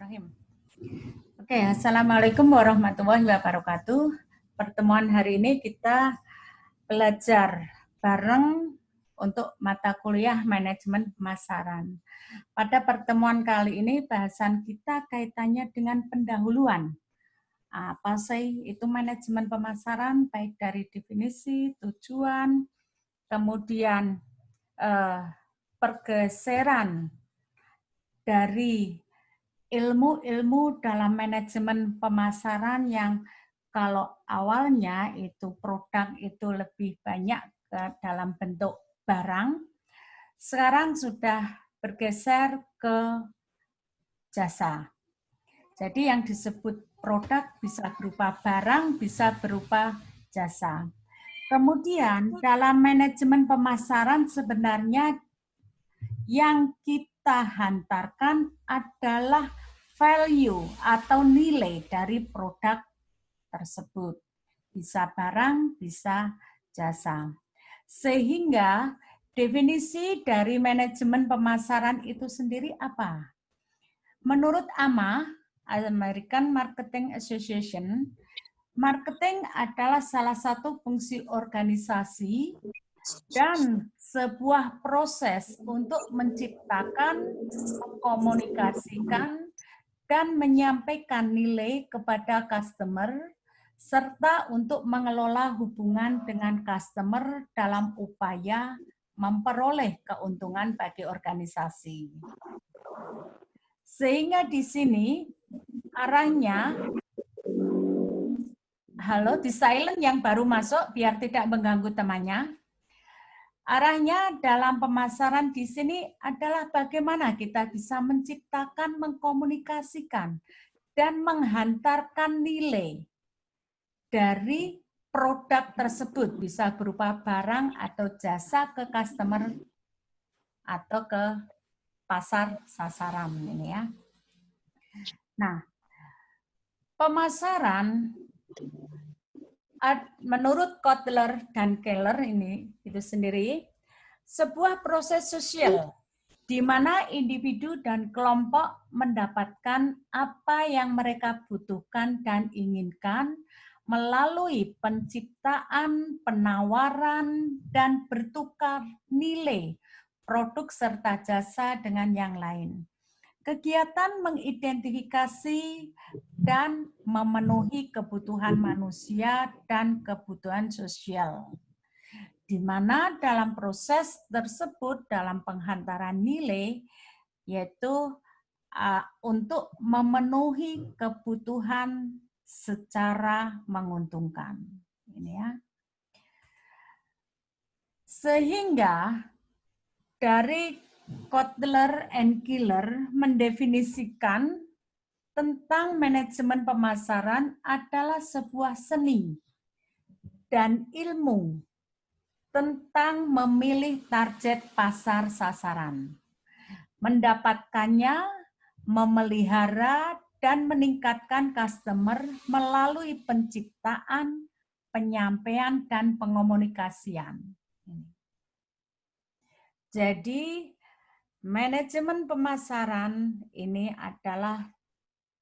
Bismillahirrahmanirrahim. Oke, Assalamualaikum warahmatullahi wabarakatuh. Pertemuan hari ini kita belajar bareng untuk mata kuliah manajemen pemasaran. Pada pertemuan kali ini bahasan kita kaitannya dengan pendahuluan. Apa sih itu manajemen pemasaran, baik dari definisi, tujuan, kemudian pergeseran dari ilmu-ilmu dalam manajemen pemasaran yang kalau awalnya itu produk itu lebih banyak dalam bentuk barang, sekarang sudah bergeser ke jasa. Jadi yang disebut produk bisa berupa barang, bisa berupa jasa. Kemudian dalam manajemen pemasaran sebenarnya yang kita hantarkan adalah value atau nilai dari produk tersebut. Bisa barang, bisa jasa. Sehingga definisi dari manajemen pemasaran itu sendiri apa? Menurut AMA, American Marketing Association, marketing adalah salah satu fungsi organisasi dan sebuah proses untuk menciptakan, mengkomunikasikan, dan menyampaikan nilai kepada customer, serta untuk mengelola hubungan dengan customer dalam upaya memperoleh keuntungan bagi organisasi. Sehingga di sini arahnya, halo, di silent yang baru masuk biar tidak mengganggu temannya. Arahnya dalam pemasaran di sini adalah bagaimana kita bisa menciptakan, mengkomunikasikan, dan menghantarkan nilai dari produk tersebut, bisa berupa barang atau jasa ke customer atau ke pasar sasaran ini ya. Nah, pemasaran menurut Kotler dan Keller ini itu sendiri sebuah proses sosial di mana individu dan kelompok mendapatkan apa yang mereka butuhkan dan inginkan melalui penciptaan, penawaran, dan bertukar nilai produk serta jasa dengan yang lain. Kegiatan mengidentifikasi dan memenuhi kebutuhan manusia dan kebutuhan sosial, di mana dalam proses tersebut, dalam penghantaran nilai, yaitu untuk memenuhi kebutuhan secara menguntungkan. Ini ya. Sehingga dari Kotler and Keller mendefinisikan tentang manajemen pemasaran adalah sebuah seni dan ilmu tentang memilih target pasar sasaran, mendapatkannya, memelihara, dan meningkatkan customer melalui penciptaan, penyampaian, dan pengomunikasian. Jadi, manajemen pemasaran ini adalah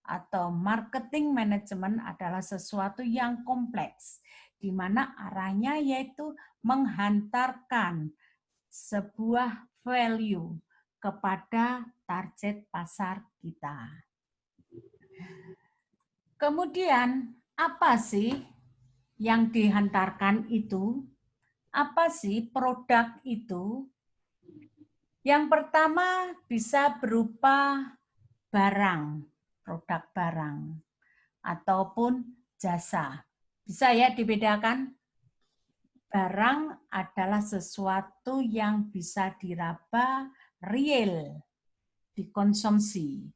atau marketing manajemen adalah sesuatu yang kompleks, di mana arahnya yaitu menghantarkan sebuah value kepada target pasar kita. Kemudian, apa sih yang dihantarkan itu? Apa sih produk itu? Yang pertama bisa berupa barang, produk barang, ataupun jasa. Bisa ya dibedakan? Barang adalah sesuatu yang bisa diraba, real, dikonsumsi.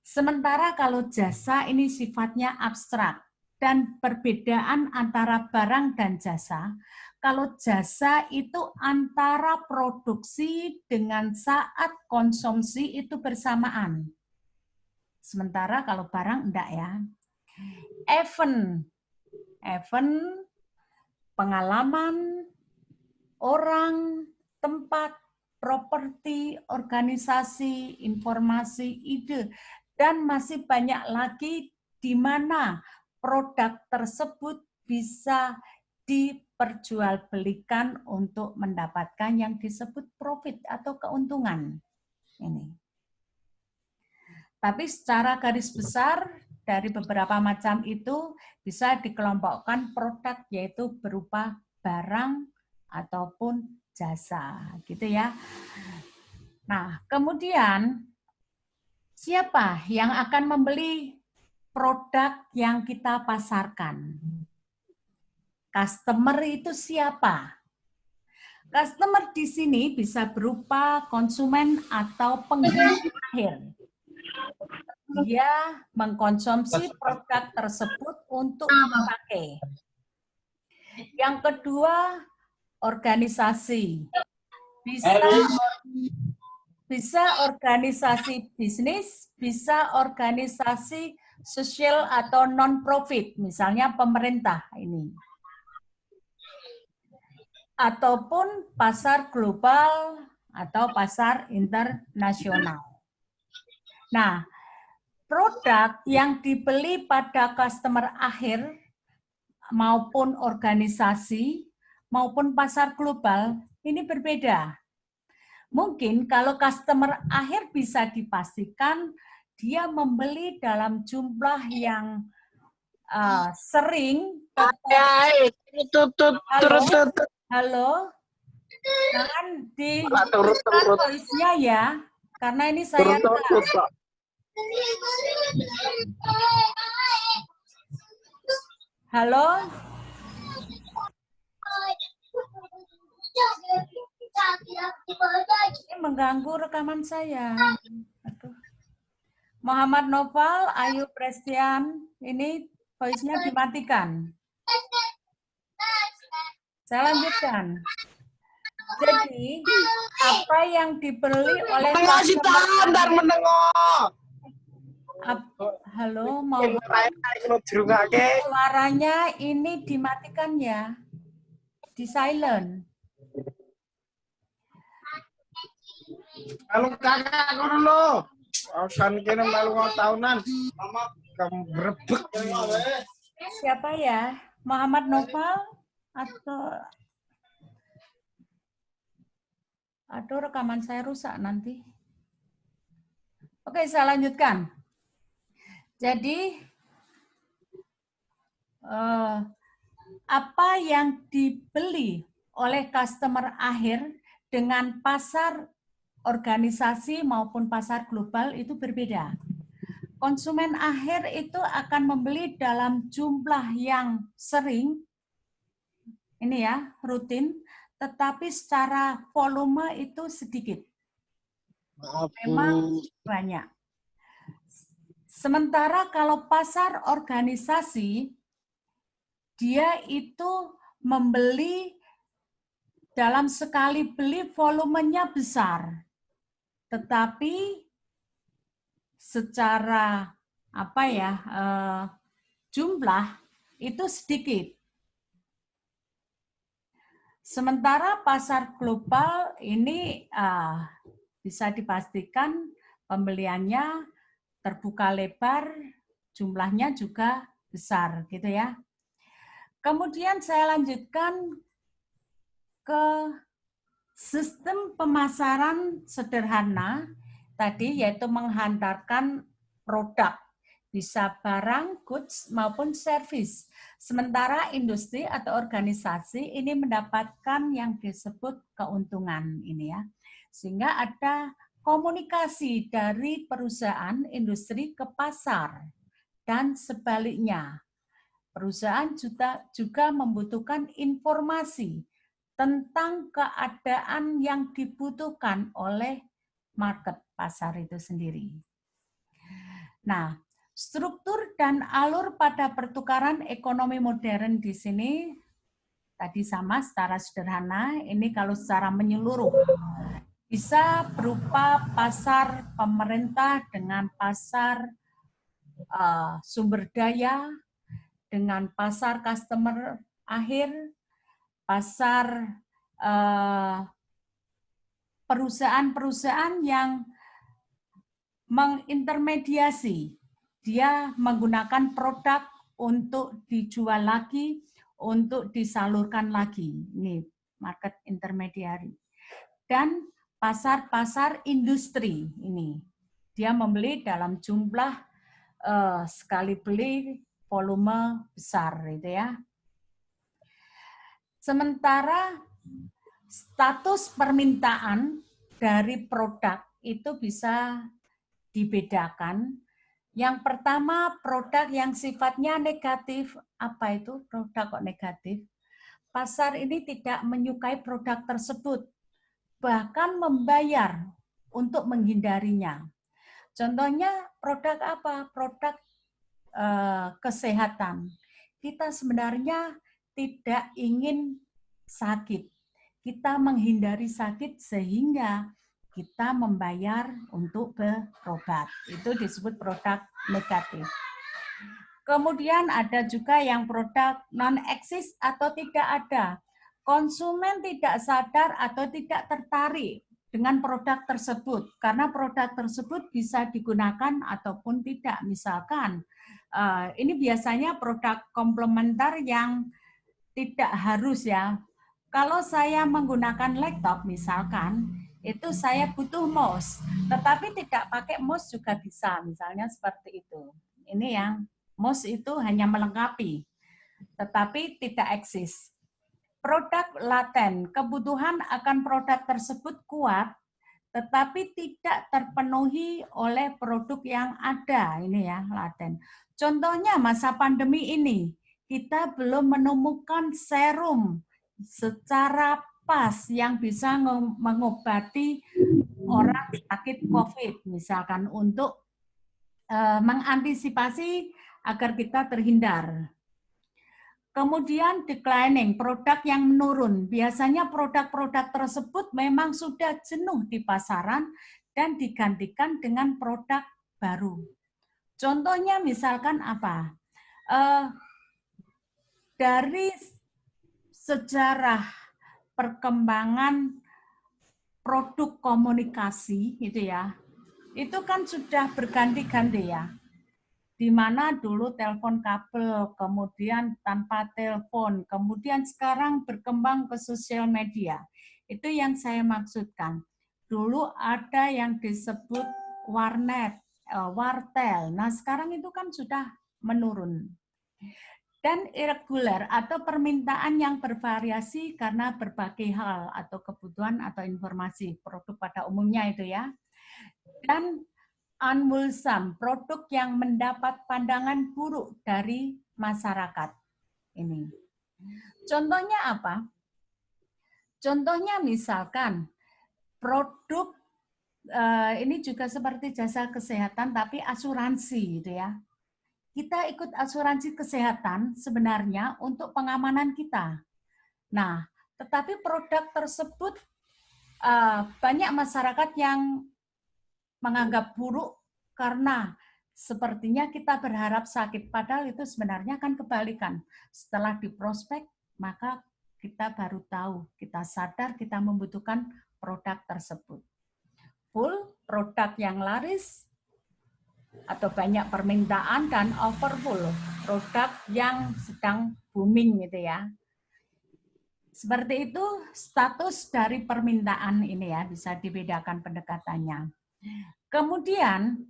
Sementara kalau jasa ini sifatnya abstrak, dan perbedaan antara barang dan jasa, kalau jasa itu antara produksi dengan saat konsumsi itu bersamaan. Sementara kalau barang enggak ya. Event, pengalaman, orang, tempat, properti, organisasi, informasi, ide, Dan masih banyak lagi di mana produk tersebut bisa diperjualbelikan untuk mendapatkan yang disebut profit atau keuntungan. Ini. Tapi secara garis besar dari beberapa macam itu bisa dikelompokkan produk yaitu berupa barang ataupun jasa, gitu ya. Nah, kemudian siapa yang akan membeli produk yang kita pasarkan? Customer itu siapa? Customer di sini bisa berupa konsumen atau pengguna akhir. Dia mengkonsumsi produk tersebut untuk dipakai. Yang kedua, organisasi. Bisa organisasi bisnis, bisa organisasi sosial atau non-profit, misalnya pemerintah ini. Ataupun pasar global atau pasar internasional. Nah, produk yang dibeli pada customer akhir maupun organisasi maupun pasar global ini berbeda. Mungkin kalau customer akhir bisa dipastikan dia membeli dalam jumlah yang sering. Halo, jangan di voice-nya ya, karena ini saya Halo. Ini mengganggu rekaman saya. Aduh. Muhammad Noval, Ayu Prestian, ini voice-nya dimatikan. Saya lanjutkan. Jadi, apa yang dibeli oleh halo, mohon suaranya ini dimatikan ya, di silent. Kalau kakak aku dulu, alasan kena malu tahunan, kembrebek. Siapa ya? Muhammad Noval atau rekaman saya rusak nanti. Oke, saya lanjutkan. Jadi, apa yang dibeli oleh customer akhir dengan pasar organisasi maupun pasar global itu berbeda. Konsumen akhir itu akan membeli dalam jumlah yang sering, ini ya, rutin, tetapi secara volume itu sedikit. Memang banyak. Sementara kalau pasar organisasi, dia itu membeli dalam sekali beli volumenya besar, tetapi secara jumlah itu sedikit. Sementara pasar global ini bisa dipastikan pembeliannya terbuka lebar, jumlahnya juga besar, gitu ya. Kemudian saya lanjutkan ke sistem pemasaran sederhana tadi, yaitu menghantarkan produk, bisa barang, goods, maupun service. Sementara industri atau organisasi ini mendapatkan yang disebut keuntungan ini ya. Sehingga ada komunikasi dari perusahaan industri ke pasar dan sebaliknya. Perusahaan juga membutuhkan informasi tentang keadaan yang dibutuhkan oleh market pasar itu sendiri. Nah, struktur dan alur pada pertukaran ekonomi modern di sini tadi sama secara sederhana, ini kalau secara menyeluruh bisa berupa pasar pemerintah dengan pasar sumber daya, dengan pasar customer akhir, pasar perusahaan-perusahaan yang mengintermediasi. Dia menggunakan produk untuk dijual lagi, untuk disalurkan lagi. Ini market intermediary. Dan pasar-pasar industri ini. Dia membeli dalam jumlah sekali beli volume besar gitu ya. Sementara status permintaan dari produk itu bisa dibedakan. Yang pertama, produk yang sifatnya negatif. Apa itu produk kok negatif? Pasar ini tidak menyukai produk tersebut, bahkan membayar untuk menghindarinya. Contohnya produk apa? Produk kesehatan. Kita sebenarnya tidak ingin sakit. Kita menghindari sakit sehingga kita membayar untuk berobat. Itu disebut produk negatif. Kemudian ada juga yang produk non-eksis atau tidak ada. Konsumen tidak sadar atau tidak tertarik dengan produk tersebut karena produk tersebut bisa digunakan ataupun tidak. Misalkan ini biasanya produk komplementer yang tidak harus ya. Kalau saya menggunakan laptop misalkan, itu saya butuh mouse, tetapi tidak pakai mouse juga bisa, misalnya seperti itu. Ini yang mouse itu hanya melengkapi, tetapi tidak eksis. Produk laten, kebutuhan akan produk tersebut kuat, tetapi tidak terpenuhi oleh produk yang ada. Ini ya, laten. Contohnya masa pandemi ini, kita belum menemukan serum secara pas yang bisa mengobati orang sakit COVID, misalkan untuk mengantisipasi agar kita terhindar. Kemudian declining, produk yang menurun. Biasanya produk-produk tersebut memang sudah jenuh di pasaran dan digantikan dengan produk baru. Contohnya misalkan apa? Dari sejarah perkembangan produk komunikasi itu ya, itu kan sudah berganti-ganti ya. Di mana dulu telepon kabel, kemudian tanpa telepon, kemudian sekarang berkembang ke sosial media. Itu yang saya maksudkan. Dulu ada yang disebut warnet, wartel. Nah, sekarang itu kan sudah menurun. Dan irregular atau permintaan yang bervariasi karena berbagai hal atau kebutuhan atau informasi produk pada umumnya itu ya. Dan unwholesome, produk yang mendapat pandangan buruk dari masyarakat. Ini. Contohnya apa? Contohnya misalkan produk ini juga seperti jasa kesehatan tapi asuransi gitu ya. Kita ikut asuransi kesehatan sebenarnya untuk pengamanan kita. Nah, tetapi produk tersebut banyak masyarakat yang menganggap buruk karena sepertinya kita berharap sakit, padahal itu sebenarnya kan kebalikan. Setelah diprospek, maka kita baru tahu, kita sadar kita membutuhkan produk tersebut. Full, produk yang laris, atau banyak permintaan, dan overfull, produk yang sedang booming gitu ya. Seperti itu status dari permintaan ini ya, bisa dibedakan pendekatannya. Kemudian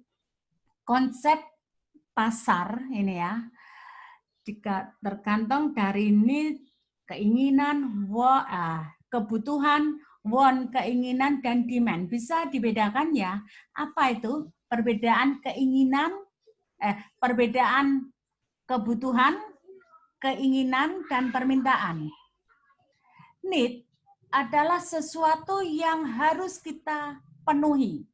konsep pasar ini ya, jika tergantung dari need, keinginan, kebutuhan, want, keinginan, dan demand. Bisa dibedakan ya, apa itu? Perbedaan keinginan, perbedaan kebutuhan, keinginan, dan permintaan. Need adalah sesuatu yang harus kita penuhi.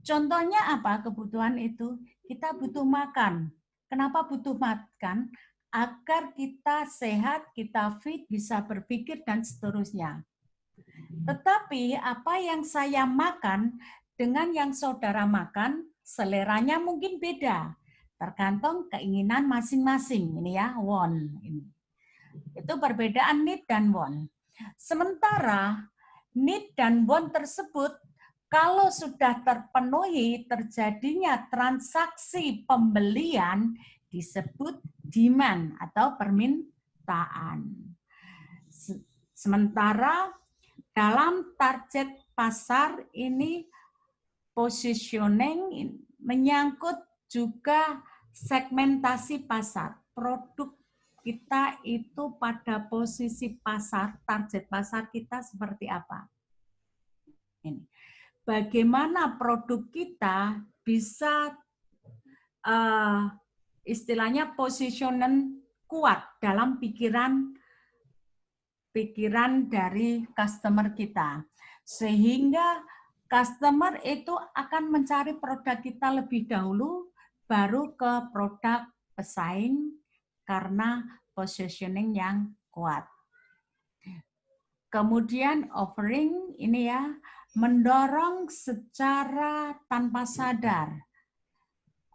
Contohnya apa kebutuhan itu? Kita butuh makan. Kenapa butuh makan? Agar kita sehat, kita fit, bisa berpikir, dan seterusnya. Tetapi apa yang saya makan dengan yang saudara makan, seleranya mungkin beda. Tergantung keinginan masing-masing. Ini ya, want. Itu perbedaan need dan want. Sementara need dan want tersebut Kalau sudah terpenuhi, terjadinya transaksi pembelian disebut demand atau permintaan. Sementara dalam target pasar ini positioning menyangkut juga segmentasi pasar. Produk kita itu pada posisi pasar, target pasar kita seperti apa. Ini. Bagaimana produk kita bisa istilahnya positioning kuat dalam pikiran dari customer kita. Sehingga customer itu akan mencari produk kita lebih dahulu, baru ke produk pesaing karena positioning yang kuat. Kemudian offering ini ya, mendorong secara tanpa sadar.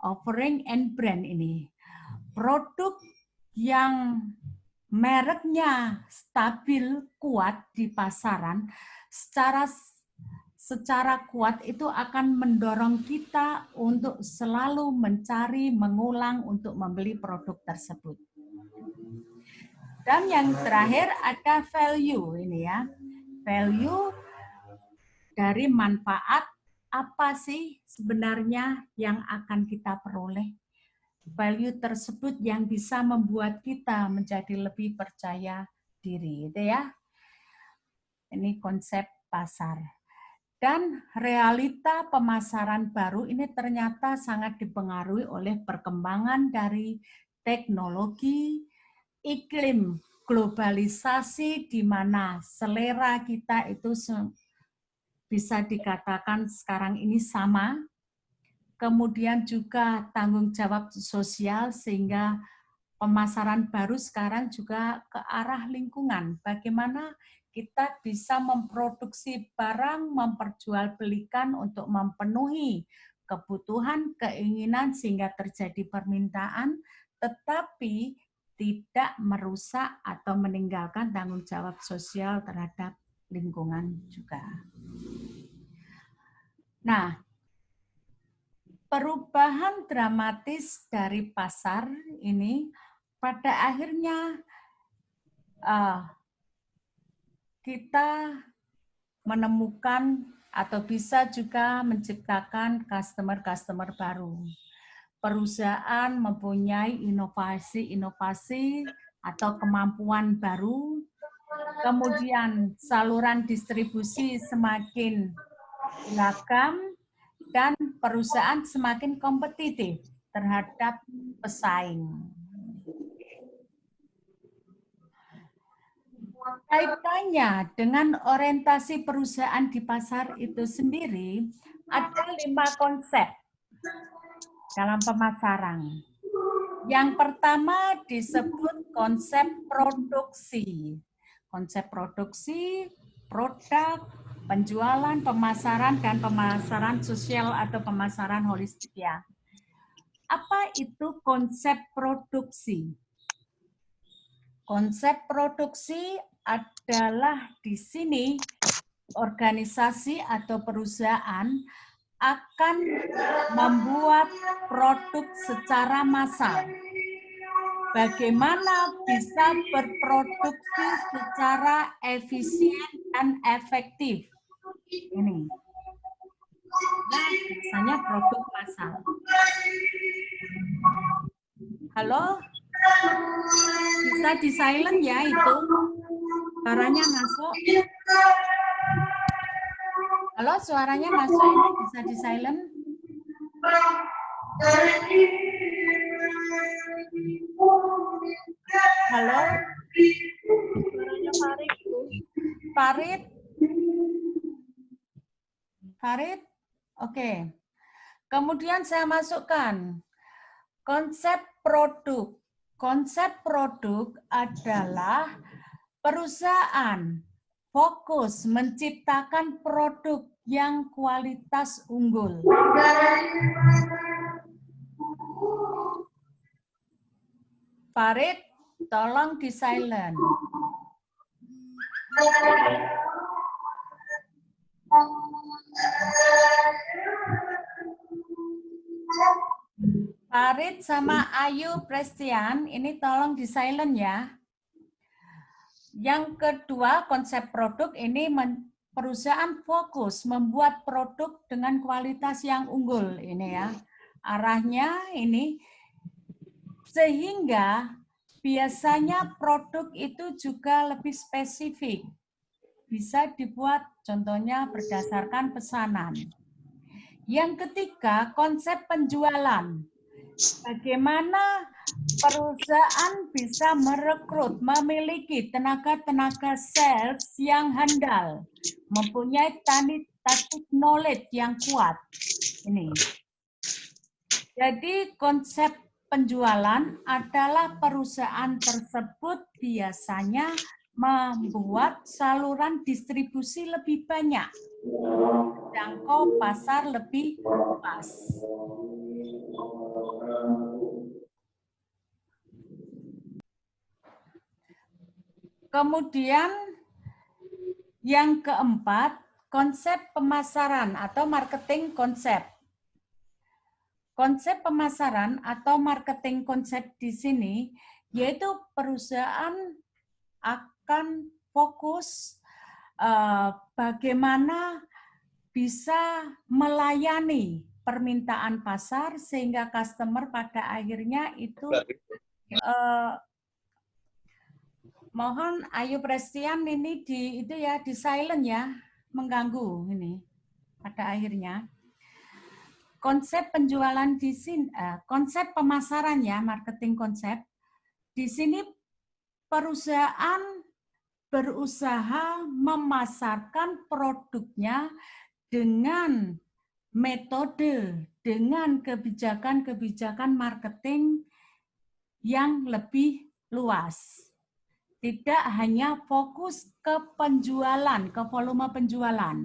Offering and brand ini. Produk yang mereknya stabil, kuat di pasaran, secara kuat itu akan mendorong kita untuk selalu mencari, mengulang untuk membeli produk tersebut. Dan yang terakhir ada value ini ya. Value dari manfaat apa sih sebenarnya yang akan kita peroleh. Value tersebut yang bisa membuat kita menjadi lebih percaya diri, itu ya. Ini konsep pasar. Dan realita pemasaran baru ini ternyata sangat dipengaruhi oleh perkembangan dari teknologi, iklim globalisasi di mana selera kita itu bisa dikatakan sekarang ini sama. Kemudian juga tanggung jawab sosial sehingga pemasaran baru sekarang juga ke arah lingkungan. Bagaimana kita bisa memproduksi barang, memperjualbelikan untuk memenuhi kebutuhan, keinginan sehingga terjadi permintaan, tetapi tidak merusak atau meninggalkan tanggung jawab sosial terhadap lingkungan juga. Nah, perubahan dramatis dari pasar ini pada akhirnya kita menemukan atau bisa juga menciptakan customer baru. Perusahaan mempunyai inovasi atau kemampuan baru, kemudian saluran distribusi semakin beragam, dan perusahaan semakin kompetitif terhadap pesaing. Kaitannya dengan orientasi perusahaan di pasar itu sendiri, ada 5 konsep dalam pemasaran. Yang pertama disebut konsep produksi. Konsep produksi, produk, penjualan, pemasaran, dan pemasaran sosial atau pemasaran holistik ya. Apa itu konsep produksi? Konsep produksi adalah di sini organisasi atau perusahaan akan membuat produk secara massal. Bagaimana bisa berproduksi secara efisien dan efektif? Ini. Nah, biasanya produk massal. Halo? Bisa di silent ya itu? Suaranya masuk? Halo, suaranya masuk ini bisa di silent? Halo? Suaranya Farid. Farid? Farid? Oke. Kemudian saya masukkan konsep produk. Konsep produk adalah perusahaan fokus menciptakan produk yang kualitas unggul. Farid, tolong di silent. Farid sama Ayu Prestian, ini tolong di silent ya. Yang kedua, konsep produk ini perusahaan fokus membuat produk dengan kualitas yang unggul. Ini ya, arahnya ini. Sehingga biasanya produk itu juga lebih spesifik. Bisa dibuat contohnya berdasarkan pesanan. Yang ketiga, konsep penjualan. Bagaimana perusahaan bisa merekrut, memiliki tenaga-tenaga sales yang handal, mempunyai quantitative knowledge yang kuat. Ini. Jadi konsep penjualan adalah perusahaan tersebut biasanya membuat saluran distribusi lebih banyak, jangkau pasar lebih luas. Kemudian yang keempat, konsep pemasaran atau marketing konsep. Konsep pemasaran atau marketing konsep di sini yaitu perusahaan akan fokus bagaimana bisa melayani permintaan pasar sehingga customer pada akhirnya itu mohon Ayu Prestian ini di silent ya, mengganggu ini pada akhirnya. Konsep penjualan di sini, konsep pemasaran ya, marketing konsep. Di sini perusahaan berusaha memasarkan produknya dengan metode, dengan kebijakan-kebijakan marketing yang lebih luas. Tidak hanya fokus ke penjualan, ke volume penjualan.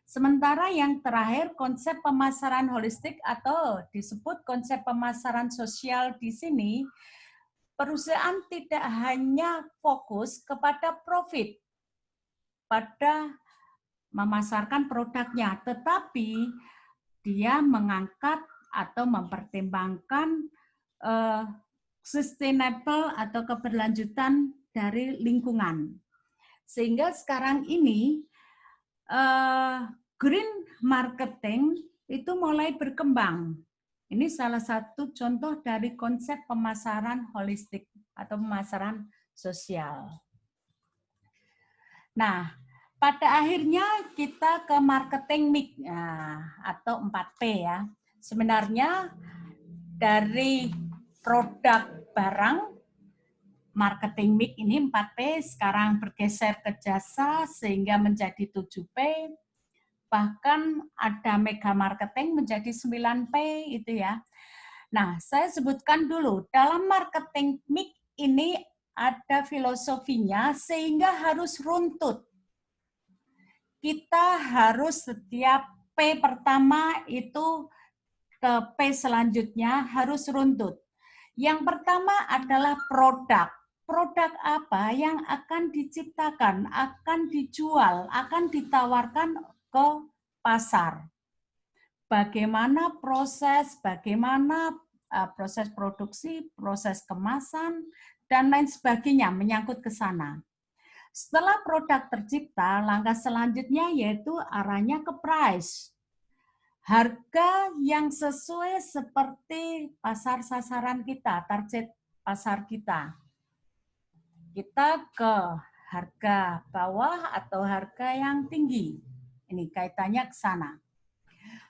Sementara yang terakhir, konsep pemasaran holistik atau disebut konsep pemasaran sosial di sini, perusahaan tidak hanya fokus kepada profit pada memasarkan produknya, tetapi dia mengangkat atau mempertimbangkan sustainable atau keberlanjutan dari lingkungan. Sehingga sekarang ini green marketing itu mulai berkembang. Ini salah satu contoh dari konsep pemasaran holistik atau pemasaran sosial. Nah, pada akhirnya kita ke marketing mix atau 4P ya. Sebenarnya dari produk barang, marketing mix ini 4P, sekarang bergeser ke jasa sehingga menjadi 7P, bahkan ada mega marketing menjadi 9P itu ya. Nah, saya sebutkan dulu, dalam marketing mix ini ada filosofinya sehingga harus runtut. Kita harus setiap P pertama itu ke P selanjutnya harus runtut. Yang pertama adalah produk. Produk apa yang akan diciptakan, akan dijual, akan ditawarkan ke pasar. Bagaimana proses produksi, proses kemasan, dan lain sebagainya menyangkut ke sana. Setelah produk tercipta, langkah selanjutnya yaitu arahnya ke price. Harga yang sesuai seperti pasar sasaran kita, target pasar kita. Kita ke harga bawah atau harga yang tinggi. Ini kaitannya ke sana.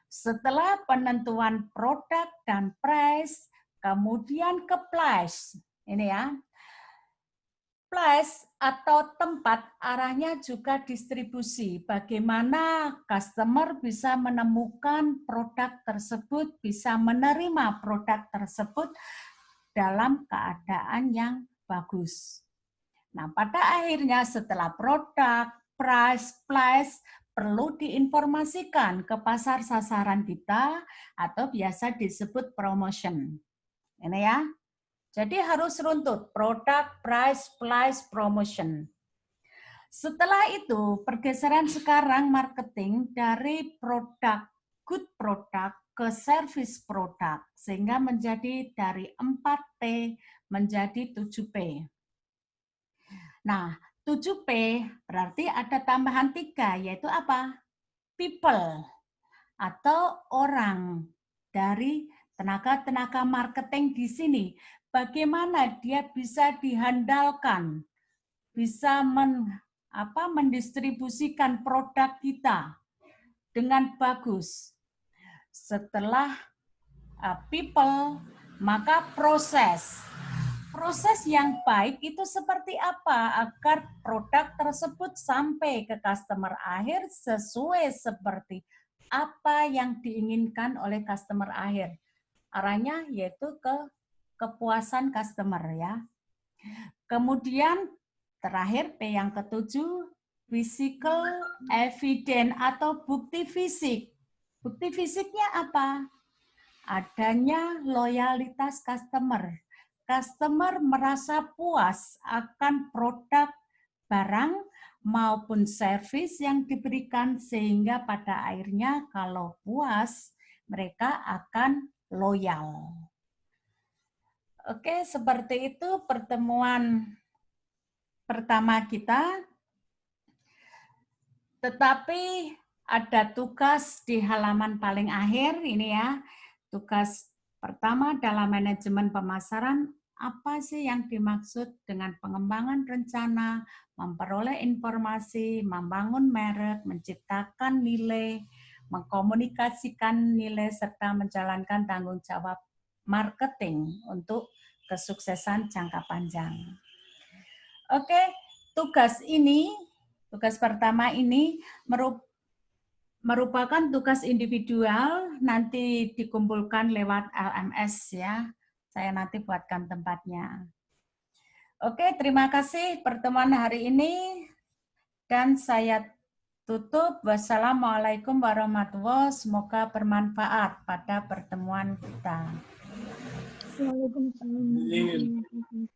Setelah penentuan produk dan price, kemudian ke place. Ini ya. Place atau tempat arahnya juga distribusi. Bagaimana customer bisa menemukan produk tersebut, bisa menerima produk tersebut dalam keadaan yang bagus. Nah, pada akhirnya setelah produk, price, place, perlu diinformasikan ke pasar sasaran kita atau biasa disebut promotion. Ini ya. Jadi harus runtut, produk, price, place, promotion. Setelah itu, pergeseran sekarang marketing dari produk, good product, ke service produk, sehingga menjadi dari 4P menjadi 7P. Nah, 7P berarti ada tambahan 3, yaitu apa? People, atau orang. Dari tenaga-tenaga marketing di sini, bagaimana dia bisa dihandalkan, bisa mendistribusikan produk kita dengan bagus. Setelah people, maka proses. Proses yang baik itu seperti apa agar produk tersebut sampai ke customer akhir sesuai seperti apa yang diinginkan oleh customer akhir. Arahnya yaitu ke kepuasan customer ya. Kemudian terakhir P yang ketujuh, physical evidence atau bukti fisik. Bukti fisiknya apa? Adanya loyalitas customer. Customer merasa puas akan produk, barang, maupun servis yang diberikan, sehingga pada akhirnya kalau puas, mereka akan loyal. Oke, seperti itu pertemuan pertama kita. Tetapi ada tugas di halaman paling akhir ini ya. Tugas pertama dalam manajemen pemasaran, apa sih yang dimaksud dengan pengembangan rencana, memperoleh informasi, membangun merek, menciptakan nilai, mengkomunikasikan nilai, serta menjalankan tanggung jawab marketing untuk kesuksesan jangka panjang. Oke, tugas pertama ini merupakan tugas individual, nanti dikumpulkan lewat LMS ya. Saya nanti buatkan tempatnya. Oke, terima kasih pertemuan hari ini. Dan saya tutup. Wassalamualaikum warahmatullahi wabarakatuh. Semoga bermanfaat pada pertemuan kita. Waalaikumsalam.